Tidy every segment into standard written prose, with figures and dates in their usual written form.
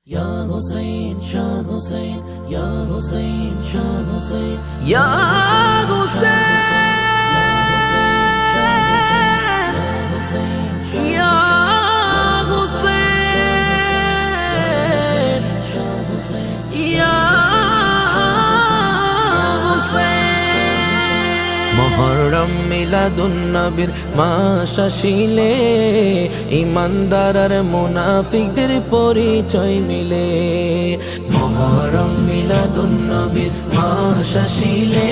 Ya Hussein, Shah Hussein, Ya Hussein, Shah Hussein, Ya Hussein, Ya Hussein, Ya Hussein। Muharram মিলাদুন নবীর মাস আসিলে ইমানদার আর মুনাফিকদের পরিচয় মিলে। মুহররম মিলাদুন নবীর মাস আসিলে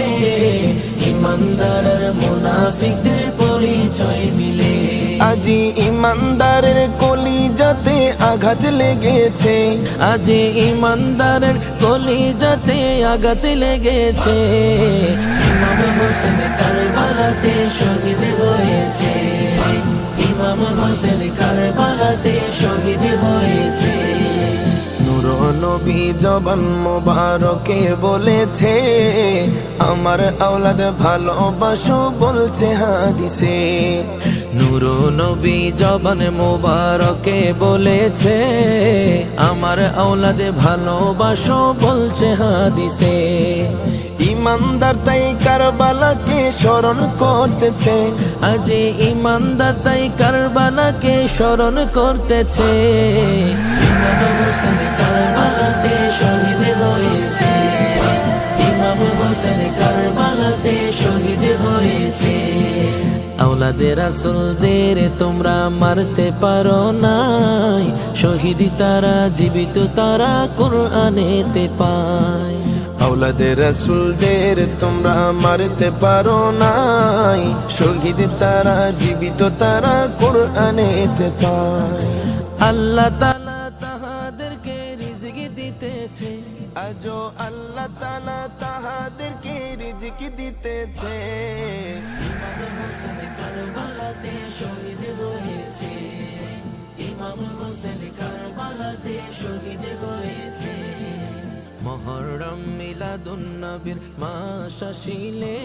ইমানদার আর মুনাফিকদের পরিচয় মিলে। আজি ইমানদারের কলিজাতে আঘাত লেগেছে, আজি ইমানদারের কলিজাতে আঘাত লেগেছে। ইমাম হোসেন কারবালাতে শহীদ হয়েছে, ইমাম হোসেন কারবালাতে শহীদ হয়েছে। নূর নবী জবান মোবারকে বলেছে, আমার আওলাদ ভালোবাসো বলছে হাদিসে। নূর নবী জবান মোবারকে বলেছে, আমার আওলাদে ভালোবাসো বলছে হাদিসে। ইমানদার তাই কারবালাকে স্মরণ করতেছে, আজি ইমানদার তাই কারবালাকে স্মরণ করতেছে। ইমাম হোসেন কারবালাতে শহীদ হয়েছে, ইমাম হোসেন কারবালাতে শহীদ হয়েছে। আওলাদে রাসূলদের তোমরা মারতে পারো নাই, শহীদি তারা জীবিত তারা কোরআনেতে পায়। আওলাদে রাসূলদের তোমরা মারতে পারো নাই, শহীদ তারা জীবিত তারা কোরআনেতে পায়। আল্লাহ তাআলা তাহাদেরকে রিজিক দিতেছে, আজো আল্লাহ তাআলা তাহাদেরকে রিজিক দিতেছে। ইমাম হোসেন কারবালাতে শহীদ হয়েছে, ইমাম হোসেন কারবালাতে শহীদ হয়েছে। মুহররম মিলাদুন নবীর মাস আসিলে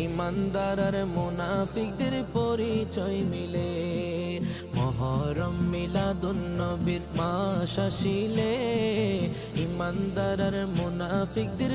ইমানদার আর মুনাফিকদের পরিচয় মিলে। মুহররম মিলাদুন নবীর মাস আসিলে ইমানদার আর মুনাফিকদের